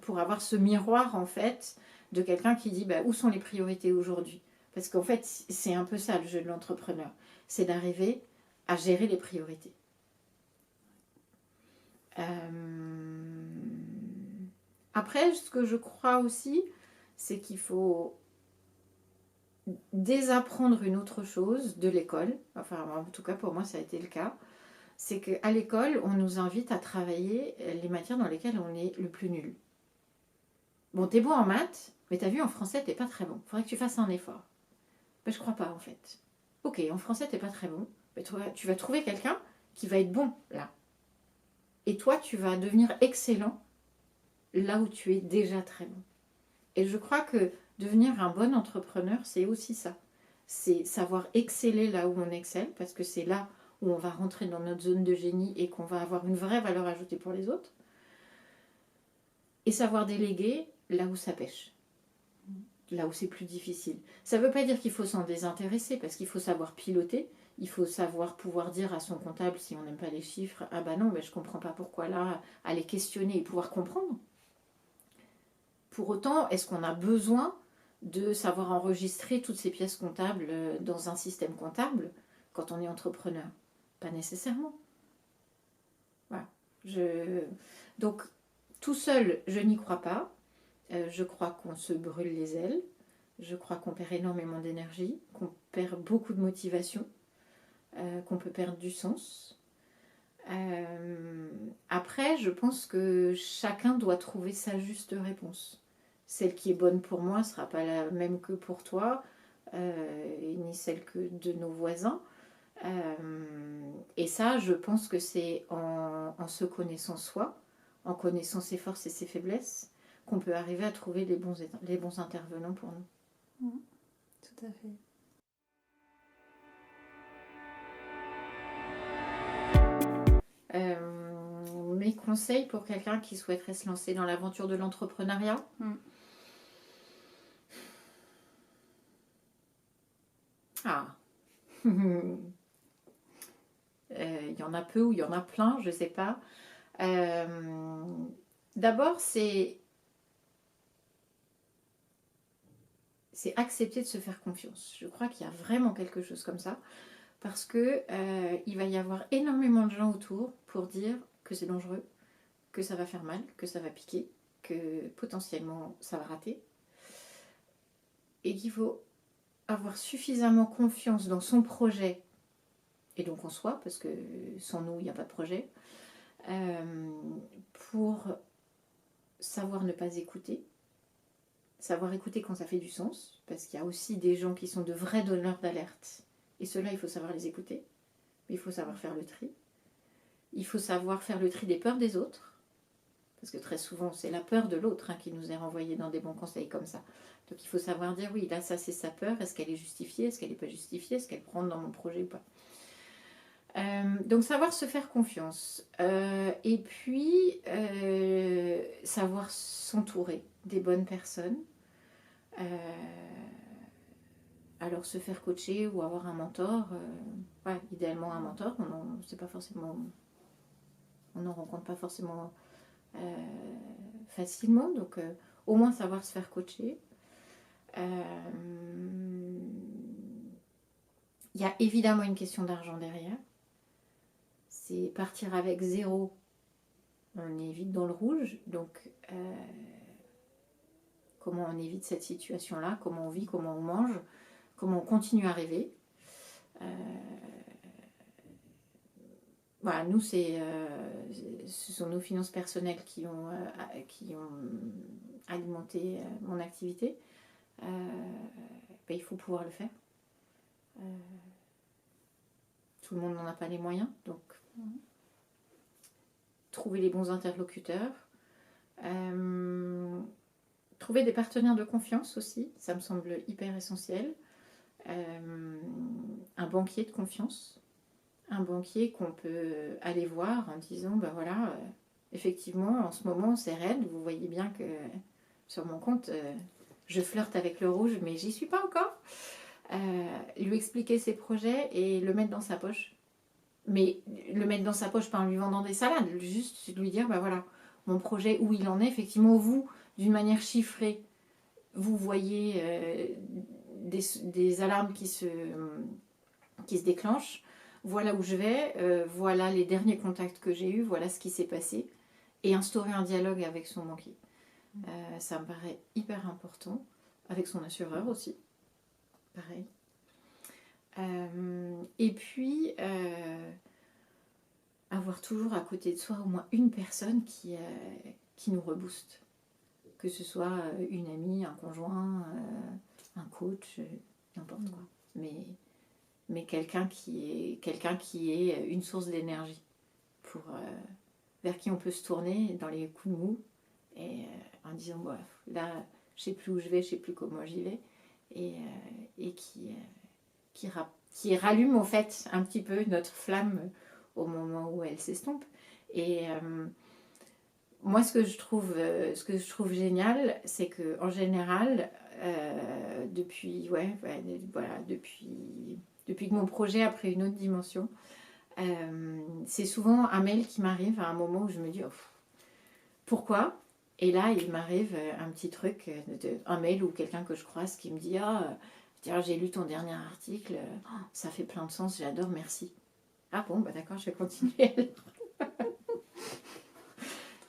Pour avoir ce miroir, en fait, de quelqu'un qui dit où sont les priorités aujourd'hui. Parce qu'en fait, c'est un peu ça le jeu de l'entrepreneur. C'est d'arriver à gérer les priorités. Après, ce que je crois aussi, c'est qu'il faut désapprendre une autre chose de l'école. Enfin, en tout cas, pour moi, ça a été le cas. C'est qu'à l'école, on nous invite à travailler les matières dans lesquelles on est le plus nul. Bon, t'es bon en maths, mais t'as vu, en français, t'es pas très bon. Faudrait que tu fasses un effort. Je crois pas, en fait. Ok, en français, t'es pas très bon. Mais tu vas trouver quelqu'un qui va être bon, là. Et toi, tu vas devenir excellent là où tu es déjà très bon. Et je crois que devenir un bon entrepreneur, c'est aussi ça. C'est savoir exceller là où on excelle, parce que c'est là où on va rentrer dans notre zone de génie et qu'on va avoir une vraie valeur ajoutée pour les autres. Et savoir déléguer là où ça pêche. Là où c'est plus difficile. Ça ne veut pas dire qu'il faut s'en désintéresser, parce qu'il faut savoir piloter. Il faut savoir pouvoir dire à son comptable, si on n'aime pas les chiffres, ah bah non, mais je ne comprends pas pourquoi là, aller questionner et pouvoir comprendre. Pour autant, est-ce qu'on a besoin de savoir enregistrer toutes ces pièces comptables dans un système comptable quand on est entrepreneur? Pas nécessairement. Voilà. Donc, tout seul, je n'y crois pas. Je crois qu'on se brûle les ailes. Je crois qu'on perd énormément d'énergie, qu'on perd beaucoup de motivation, qu'on peut perdre du sens. Après, je pense que chacun doit trouver sa juste réponse. Celle qui est bonne pour moi ne sera pas la même que pour toi, ni celle que de nos voisins. Et ça, je pense que c'est en se connaissant soi, en connaissant ses forces et ses faiblesses, qu'on peut arriver à trouver les bons intervenants pour nous. Tout à fait. Mes conseils pour quelqu'un qui souhaiterait se lancer dans l'aventure de l'entrepreneuriat. Il y en a peu ou il y en a plein, je ne sais pas. D'abord, c'est accepter de se faire confiance. Je crois qu'il y a vraiment quelque chose comme ça. Parce que il va y avoir énormément de gens autour pour dire que c'est dangereux, que ça va faire mal, que ça va piquer, que potentiellement ça va rater. Et qu'il faut avoir suffisamment confiance dans son projet, et donc en soi, parce que sans nous, il n'y a pas de projet, pour savoir ne pas écouter, savoir écouter quand ça fait du sens, parce qu'il y a aussi des gens qui sont de vrais donneurs d'alerte, et ceux-là, il faut savoir les écouter, mais il faut savoir faire le tri. Il faut savoir faire le tri des peurs des autres, parce que très souvent, c'est la peur de l'autre qui nous est renvoyée dans des bons conseils comme ça. Donc il faut savoir dire, oui, là, ça, c'est sa peur, est-ce qu'elle est justifiée, est-ce qu'elle n'est pas justifiée, est-ce qu'elle rentre dans mon projet ou pas. Donc savoir se faire confiance. Et puis, savoir s'entourer des bonnes personnes. Alors se faire coacher ou avoir un mentor, idéalement un mentor, on n'en rencontre pas forcément facilement, donc au moins savoir se faire coacher. Il y a évidemment une question d'argent derrière. C'est partir avec zéro, on est vite dans le rouge, donc comment on évite cette situation-là, comment on vit, comment on mange, comment on continue à rêver. Voilà, nous, ce sont nos finances personnelles qui ont alimenté mon activité. Il faut pouvoir le faire. Tout le monde n'en a pas les moyens, donc trouver les bons interlocuteurs, trouver des partenaires de confiance aussi, ça me semble hyper essentiel. Un banquier de confiance, un banquier qu'on peut aller voir en disant, ben voilà, effectivement, en ce moment, c'est raide, vous voyez bien que sur mon compte, je flirte avec le rouge, mais j'y suis pas encore. Lui expliquer ses projets et le mettre dans sa poche. Mais le mettre dans sa poche pas en lui vendant des salades, juste lui dire, ben voilà, mon projet, où il en est, effectivement, vous, d'une manière chiffrée, vous voyez des alarmes qui se déclenchent, voilà où je vais, voilà les derniers contacts que j'ai eus, voilà ce qui s'est passé, et instaurer un dialogue avec son banquier. Ça me paraît hyper important, avec son assureur aussi, pareil. Et puis, avoir toujours à côté de soi au moins une personne qui nous rebooste. Que ce soit une amie, un conjoint, un coach, n'importe quoi. Mais quelqu'un qui est une source d'énergie vers qui on peut se tourner dans les coups de mou et en disant bah, là je sais plus où je vais, je sais plus comment j'y vais et qui rallume en fait un petit peu notre flamme au moment où elle s'estompe. Et moi ce que je trouve génial, c'est que en général depuis que mon projet a pris une autre dimension, c'est souvent un mail qui m'arrive à un moment où je me dis oh, pourquoi, et là il m'arrive un petit truc, un mail ou quelqu'un que je croise qui me dit tiens, j'ai lu ton dernier article, ça fait plein de sens, j'adore, merci. Ah bon, bah d'accord, je vais continuer.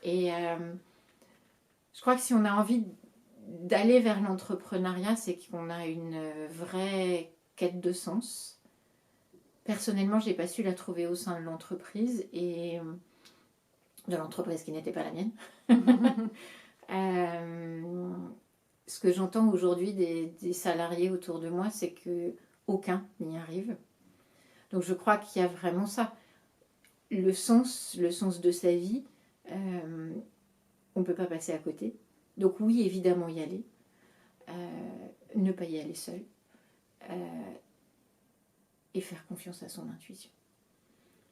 Et je crois que si on a envie d'aller vers l'entrepreneuriat, c'est qu'on a une vraie quête de sens. Personnellement, j'ai pas su la trouver au sein de l'entreprise et de l'entreprise qui n'était pas la mienne. Ce que j'entends aujourd'hui des salariés autour de moi, c'est que aucun n'y arrive. Donc je crois qu'il y a vraiment ça. Le sens de sa vie, on ne peut pas passer à côté. Donc oui, évidemment y aller. Ne pas y aller seul. Et faire confiance à son intuition.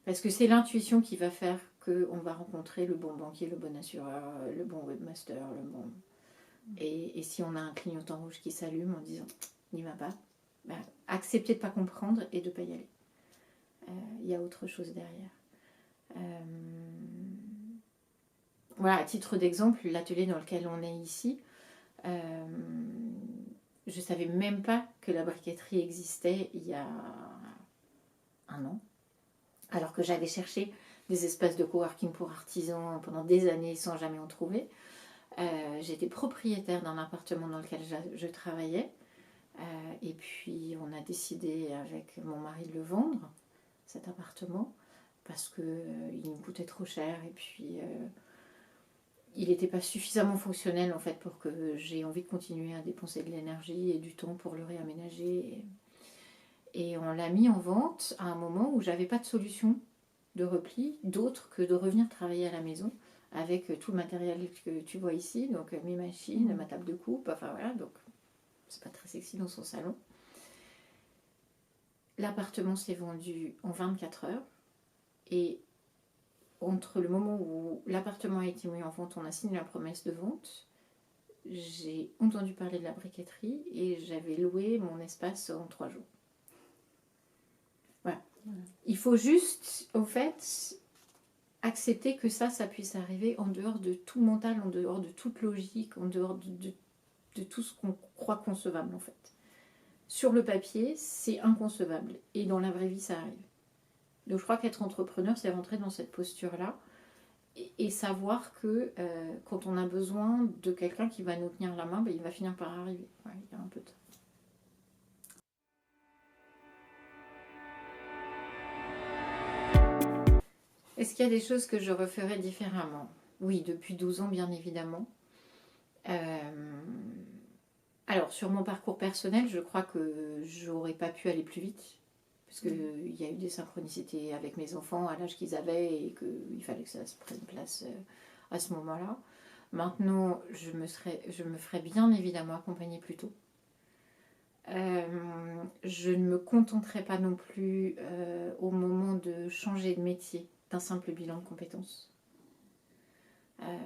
Parce que c'est l'intuition qui va faire qu'on va rencontrer le bon banquier, le bon assureur, le bon webmaster, le bon... Et si on a un clignotant rouge qui s'allume en disant « n'y va pas », accepter de ne pas comprendre et de ne pas y aller. Il y a autre chose derrière. Voilà, à titre d'exemple, l'atelier dans lequel on est ici, je ne savais même pas que la briqueterie existait il y a un an. Alors que j'avais cherché des espaces de coworking pour artisans pendant des années sans jamais en trouver. J'étais propriétaire d'un appartement dans lequel je travaillais. Et puis on a décidé avec mon mari de le vendre, cet appartement, parce qu'il nous coûtait trop cher. Et puis il n'était pas suffisamment fonctionnel en fait pour que j'ai envie de continuer à dépenser de l'énergie et du temps pour le réaménager. Et on l'a mis en vente à un moment où j'avais pas de solution de repli, d'autre que de revenir travailler à la maison avec tout le matériel que tu vois ici, donc mes machines, ma table de coupe, enfin voilà, donc c'est pas très sexy dans son salon. L'appartement s'est vendu en 24 heures et entre le moment où l'appartement a été mis en vente, on a signé la promesse de vente, j'ai entendu parler de la briqueterie et j'avais loué mon espace en 3 jours. Voilà. Il faut juste, au fait, accepter que ça puisse arriver en dehors de tout mental, en dehors de toute logique, en dehors de tout ce qu'on croit concevable, en fait. Sur le papier, c'est inconcevable. Et dans la vraie vie, ça arrive. Donc je crois qu'être entrepreneur, c'est rentrer dans cette posture-là et savoir que quand on a besoin de quelqu'un qui va nous tenir la main, il va finir par arriver. Ouais, il y a un peu de ça. Est-ce qu'il y a des choses que je referais différemment ? Oui, depuis 12 ans, bien évidemment. Alors, sur mon parcours personnel, je crois que j'aurais pas pu aller plus vite. Parce qu'il y a eu des synchronicités avec mes enfants à l'âge qu'ils avaient et qu'il fallait que ça se prenne place à ce moment-là. Maintenant, je me ferais bien évidemment accompagner plus tôt. Je ne me contenterai pas non plus au moment de changer de métier d'un simple bilan de compétences.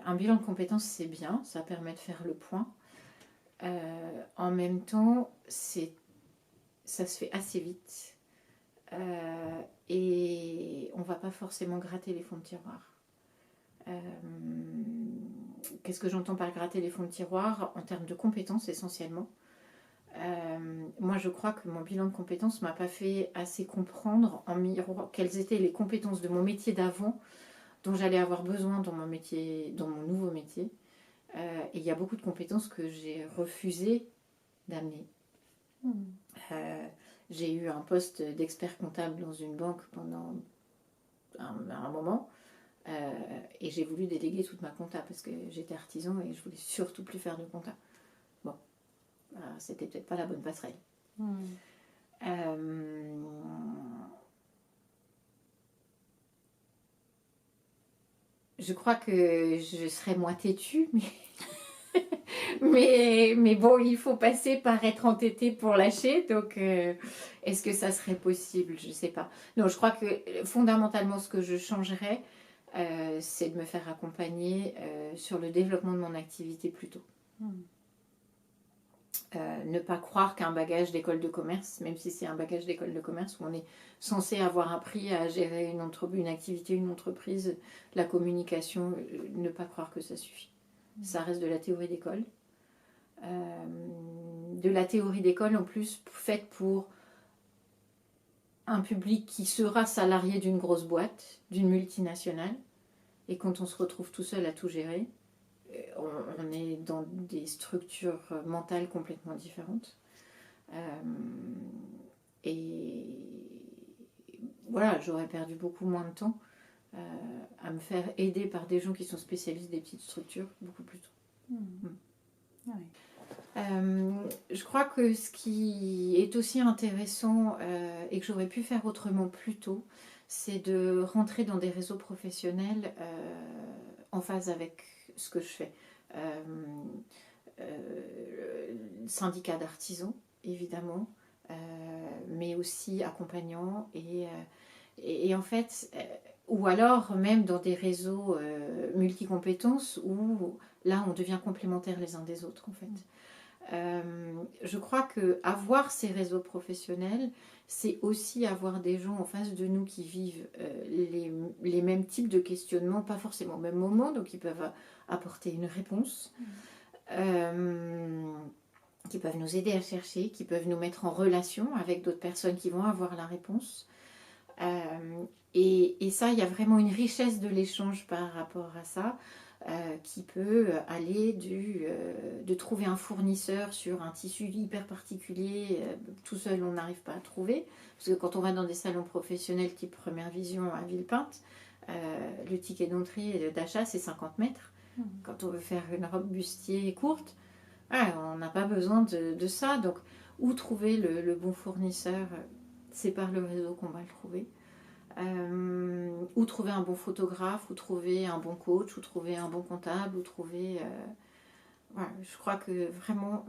Un bilan de compétences, c'est bien, ça permet de faire le point. En même temps, ça se fait assez vite. Et on ne va pas forcément gratter les fonds de tiroir. Qu'est-ce que j'entends par gratter les fonds de tiroir? En termes de compétences essentiellement. Moi, je crois que mon bilan de compétences ne m'a pas fait assez comprendre en miroir quelles étaient les compétences de mon métier d'avant dont j'allais avoir besoin dans mon nouveau métier. Et il y a beaucoup de compétences que j'ai refusé d'amener. J'ai eu un poste d'expert comptable dans une banque pendant un moment. Et j'ai voulu déléguer toute ma compta parce que j'étais artisan et je voulais surtout plus faire de compta. Bon, c'était peut-être pas la bonne passerelle. Je crois que je serais moins têtue, mais bon, il faut passer par être entêtée pour lâcher. Donc, est-ce que ça serait possible? Je ne sais pas. Non, je crois que fondamentalement, ce que je changerais, c'est de me faire accompagner sur le développement de mon activité plus tôt. Ne pas croire qu'un bagage d'école de commerce, même si c'est un bagage d'école de commerce où on est censé avoir appris à gérer une activité, une entreprise, la communication, ne pas croire que ça suffit. Ça reste de la théorie d'école. De la théorie d'école en plus faite pour un public qui sera salarié d'une grosse boîte, d'une multinationale, et quand on se retrouve tout seul à tout gérer, on est dans des structures mentales complètement différentes. Et voilà, j'aurais perdu beaucoup moins de temps à me faire aider par des gens qui sont spécialistes des petites structures beaucoup plus tôt. Je crois que ce qui est aussi intéressant et que j'aurais pu faire autrement plus tôt, c'est de rentrer dans des réseaux professionnels en phase avec ce que je fais. Syndicat d'artisans, évidemment, mais aussi accompagnants et en fait, ou alors même dans des réseaux multicompétences où là on devient complémentaires les uns des autres en fait. Je crois que avoir ces réseaux professionnels, c'est aussi avoir des gens en face de nous qui vivent les mêmes types de questionnements, pas forcément au même moment, donc ils peuvent apporter une réponse, qui peuvent nous aider à chercher, qui peuvent nous mettre en relation avec d'autres personnes qui vont avoir la réponse. Et ça, il y a vraiment une richesse de l'échange par rapport à ça. Qui peut aller de trouver un fournisseur sur un tissu hyper particulier, tout seul on n'arrive pas à trouver, parce que quand on va dans des salons professionnels type Première Vision à Villepinte, le ticket d'entrée d'achat c'est 50 mètres. Quand on veut faire une robe bustier courte, on n'a pas besoin de ça, donc où trouver le bon fournisseur, c'est par le réseau qu'on va le trouver. Ou trouver un bon photographe, ou trouver un bon coach, ou trouver un bon comptable, ou trouver... voilà, je crois que vraiment,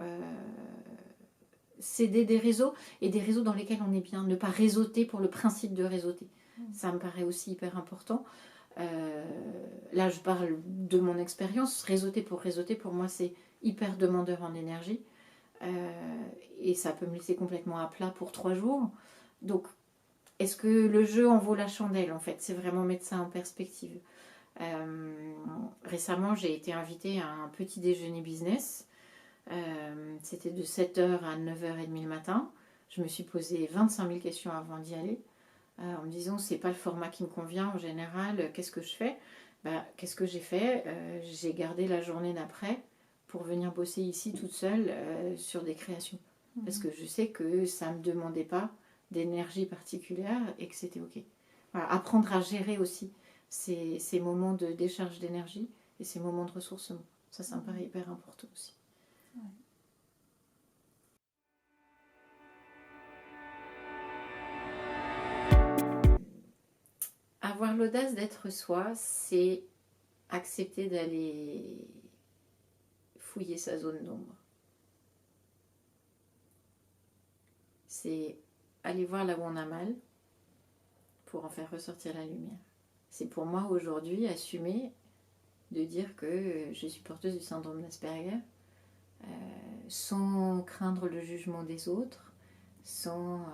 c'est des réseaux, et des réseaux dans lesquels on est bien. Ne pas réseauter pour le principe de réseauter. Ça me paraît aussi hyper important. Là, je parle de mon expérience. Réseauter, pour moi, c'est hyper demandeur en énergie. Et ça peut me laisser complètement à plat pour 3 jours. Donc, est-ce que le jeu en vaut la chandelle en fait? C'est vraiment mettre ça en perspective. Récemment, j'ai été invitée à un petit déjeuner business. C'était de 7h à 9h30 le matin. Je me suis posé 25 000 questions avant d'y aller. En me disant, c'est pas le format qui me convient en général, qu'est-ce que je fais? Qu'est-ce que j'ai fait? J'ai gardé la journée d'après pour venir bosser ici toute seule sur des créations. Parce que je sais que ça ne me demandait pas d'énergie particulière et que c'était ok. Voilà, apprendre à gérer aussi ces moments de décharge d'énergie et ces moments de ressourcement. Ça me paraît hyper important aussi. Ouais. Avoir l'audace d'être soi, c'est accepter d'aller fouiller sa zone d'ombre. C'est aller voir là où on a mal pour en faire ressortir la lumière. C'est pour moi aujourd'hui assumer de dire que je suis porteuse du syndrome d'Asperger sans craindre le jugement des autres, sans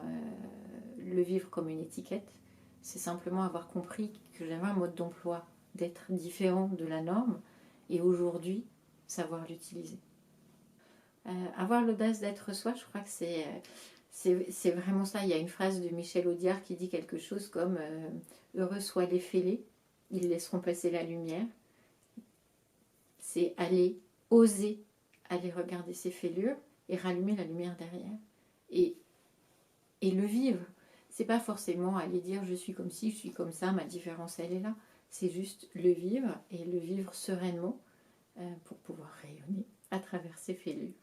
le vivre comme une étiquette. C'est simplement avoir compris que j'avais un mode d'emploi d'être différent de la norme et aujourd'hui savoir l'utiliser. Avoir l'audace d'être soi, je crois que c'est vraiment ça. Il y a une phrase de Michel Audiard qui dit quelque chose comme heureux soient les fêlés, ils laisseront passer la lumière. C'est aller, oser aller regarder ces fêlures et rallumer la lumière derrière. Et le vivre. C'est pas forcément aller dire je suis comme ci, je suis comme ça, ma différence elle est là. C'est juste le vivre et le vivre sereinement pour pouvoir rayonner à travers ces fêlures.